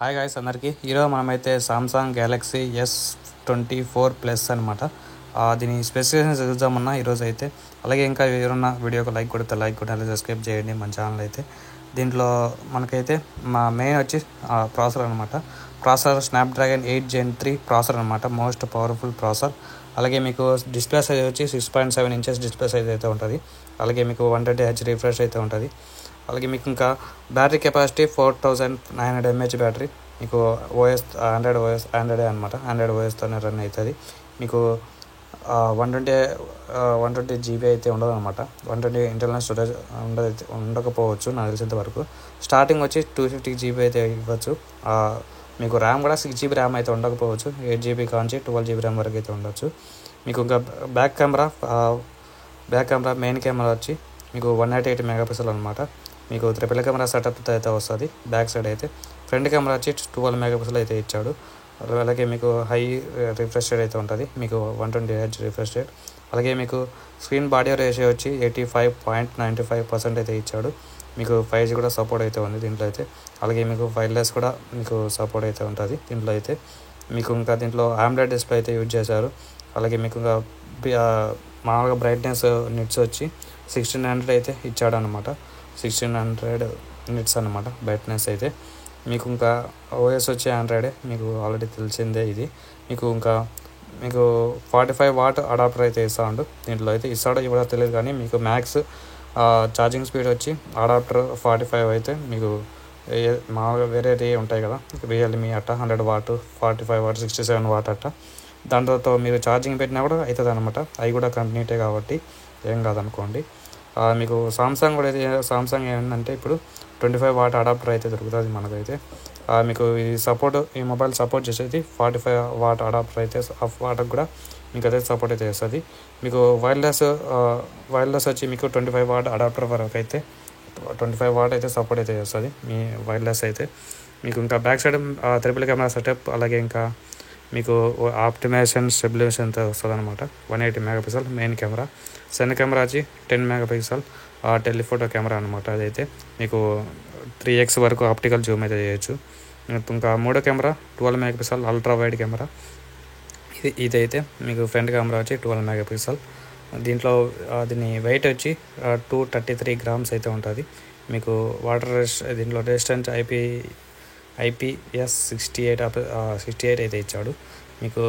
Hi guys అందరికీ. ఈరోజు మనమైతే సామ్సంగ్ గ్యాలక్సీ S24 ప్లస్ అనమాట. దీని స్పెసిఫికేషన్స్ చూద్దామన్నా ఈరోజు అయితే. అలాగే ఇంకా ఎవరన్నా వీడియోకి లైక్ కొడితే లైక్ కొట్టి అలాగే సబ్స్క్రైబ్ చేయండి మన ఛానల్ అయితే. దీంట్లో మనకైతే మా మెయిన్ వచ్చి ప్రాసెసర్ అనమాట. ప్రాసెసర్ స్నాప్డ్రాగన్ 8 Gen 3 ప్రాసెసర్ అనమాట. Most powerful processor. అలాగే మీకు డిస్ప్లే సైజ్ వచ్చి 6.7 inches డిస్ప్లే సైజ్ అయితే ఉంటుంది. అలాగే మీకు 120Hz రిఫ్రెష్ అయితే ఉంటుంది. అలాగే మీకు ఇంకా బ్యాటరీ కెపాసిటీ 4900 mAh బ్యాటరీ. మీకు ఓఎస్ ఆండ్రాయిడ్ అనమాట. ఆండ్రాయిడ్ ఓఎస్తోనే రన్ అవుతుంది. మీకు 120 GB అయితే ఉండదు అనమాట. 120 ఇంటర్నల్ స్టోరేజ్ ఉండకపోవచ్చు నాకు తెలిసినంత వరకు. స్టార్టింగ్ వచ్చి 250 GB అయితే ఇవ్వచ్చు. మీకు ర్యామ్ కూడా 6 GB ర్యామ్ అయితే ఉండకపోవచ్చు. 8 GB కాంచి 12 GB ర్యామ్ వరకు అయితే ఉండొచ్చు. మీకు ఇంకా బ్యాక్ కెమెరా మెయిన్ కెమెరా వచ్చి మీకు 108 మెగాపిక్సెల్ అనమాట. మీకు ట్రిపుల్ కెమెరా సెటప్ అయితే వస్తుంది బ్యాక్ సైడ్ అయితే. ఫ్రంట్ కెమెరా వచ్చి 12 మెగాపిక్సెల్ అయితే ఇచ్చాడు. అలాగే మీకు హై రిఫ్రెష్ రేట్ అయితే ఉంటుంది. మీకు 120Hz రిఫ్రెష్ రేట్. అలాగే మీకు స్క్రీన్ బాడీ రేషియో వచ్చి 85.95% అయితే ఇచ్చాడు. మీకు 5G కూడా సపోర్ట్ అయితే ఉంది దీంట్లో అయితే. అలాగే మీకు వైర్లెస్ కూడా మీకు సపోర్ట్ అయితే ఉంటుంది దీంట్లో అయితే. మీకు ఇంకా దీంట్లో AMOLED డిస్ప్లే అయితే యూజ్ చేశారు. అలాగే మీకు ఇంకా మామూలుగా బ్రైట్నెస్ నిట్స్ వచ్చి 1600 అయితే ఇచ్చాడు అనమాట. 1600 నిట్స్ అనమాట బ్రైట్నెస్ అయితే. మీకు ఇంకా ఓఎస్ వచ్చి ఆండ్రాయిడే, మీకు ఆల్రెడీ తెలిసిందే ఇది. మీకు ఇంకా 45 వాట్ అడాప్టర్ అయితే ఇస్తాడు దీంట్లో అయితే. ఇస్తాడో ఇవ్వడో తెలియదు కానీ మీకు మ్యాక్స్ ఛార్జింగ్ స్పీడ్ వచ్చి అడాప్టర్ 45 అయితే మీకు మామూలుగా వేరే ఉంటాయి కదా, రియల్మీ అట్ట 100 వాట్, 45 వాట్, 67 వాట్ అట్ట. దాంతో మీరు ఛార్జింగ్ పెట్టినా కూడా అవుతుంది అనమాట. అవి కూడా కంటిన్యూటే కాబట్టి ఏం కాదనుకోండి. మీకు సామ్సంగ్ కూడా అయితే సామ్సంగ్ ఏంటంటే ఇప్పుడు 25 వాట్ అడాప్టర్ అయితే దొరుకుతుంది మనకైతే. మీకు ఈ మొబైల్ సపోర్ట్ చేసేది 45 వాట్ అడాప్టర్ అయితే. ఆఫ్ వాట్కి కూడా మీకు అయితే సపోర్ట్ అయితే చేస్తుంది. మీకు వైర్లెస్ వచ్చి మీకు 25 వాట్ అడాప్టర్ వరకు అయితే 25 వాట్ అయితే సపోర్ట్ అయితే చేస్తుంది మీ వైర్లెస్ అయితే. మీకు ఇంకా back side triple camera setup, అలాగే ఇంకా మీకు ఆప్టిమైజేషన్ స్టెబిలైజేషన్తో వస్తుంది అనమాట. 180 మెగాపిక్సెల్ మెయిన్ కెమెరా. సెన్ కెమెరా వచ్చి 10 మెగాపిక్సెల్ టెలిఫోటో కెమెరా అనమాట. అదైతే మీకు 3x వరకు ఆప్టికల్ జూమ్ అయితే చేయొచ్చు. ఇంకా మూడో camera 12 megapixel ultra wide camera. ఇదైతే మీకు ఫ్రంట్ కెమెరా వచ్చి 12 మెగాపిక్సెల్. దీంట్లో దీని వెయిట్ వచ్చి 233 grams అయితే ఉంటుంది. మీకు దీంట్లో రెసిస్టెన్స్ IPS 68 అయితే ఇచ్చాడు. మీకు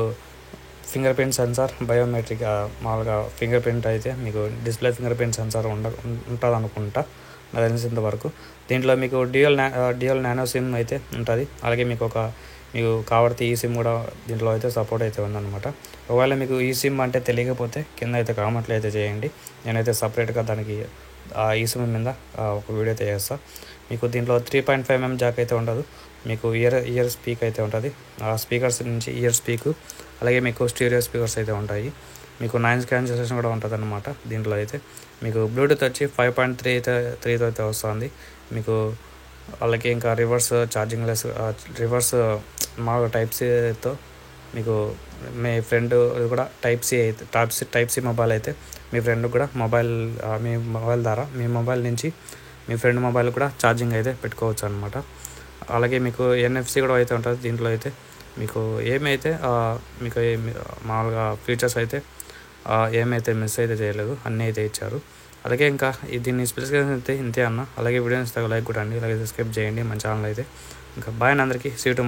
ఫింగర్ ప్రింట్ సెన్సార్, బయోమెట్రిక్ మామూలుగా ఫింగర్ ప్రింట్ అయితే మీకు డిస్ప్లే ఫింగర్ ప్రింట్ సెన్సార్ ఉంటుంది అనుకుంటా నాకు తెలిసినంత వరకు. దీంట్లో మీకు డ్యూయల్ నానో సిమ్ అయితే ఉంటుంది. అలాగే మీకు కావాడితే ఈ సిమ్ కూడా దీంట్లో అయితే సపోర్ట్ అయితే ఉందన్నమాట. ఒకవేళ మీకు ఈ సిమ్ అంటే తెలియకపోతే కింద అయితే కామెంట్లు అయితే చేయండి. నేనైతే సపరేట్గా దానికి ఈ సిమ్ మీద ఒక వీడియో అయితే చేస్తాను. మీకు దీంట్లో 3.5mm జాక్ అయితే ఉండదు. మీకు ఇయర్ స్పీక్ అయితే ఉంటుంది. స్పీకర్స్ నుంచి ఇయర్ స్పీక్, అలాగే మీకు స్టీరియో స్పీకర్స్ అయితే ఉంటాయి. మీకు 9 క్యాన్సిలేషన్ కూడా ఉంటుంది అనమాట దీంట్లో అయితే. మీకు బ్లూటూత్ వచ్చి 5.3 అయితే వస్తుంది మీకు. అలాగే ఇంకా రివర్స్ రివర్స్ మామూలుగా టైప్-Cతో మీకు మీ ఫ్రెండ్ కూడా టైప్-C మొబైల్ అయితే మీ ఫ్రెండ్ కూడా మీ మొబైల్ ద్వారా మీ మొబైల్ నుంచి మీ ఫ్రెండ్ మొబైల్ కూడా ఛార్జింగ్ అయితే పెట్టుకోవచ్చు అనమాట. అలాగే మీకు NFC కూడా అయితే ఉంటుంది దీంట్లో అయితే. మీకు ఏమైతే మీకు మామూలుగా ఫీచర్స్ అయితే ఏమైతే మిస్ అయితే చేయలేదు, అన్నీ అయితే ఇచ్చారు. అలాగే ఇంకా దీన్ని స్పెసిఫికేషన్ అయితే ఇంతే అన్న. అలాగే వీడియోని లైక్ కొట్టండి, అలాగే సబ్స్క్రైబ్ చేయండి మన ఛానల్ అయితే. ఇంకా బాయ్ అందరికీ. See you tomorrow.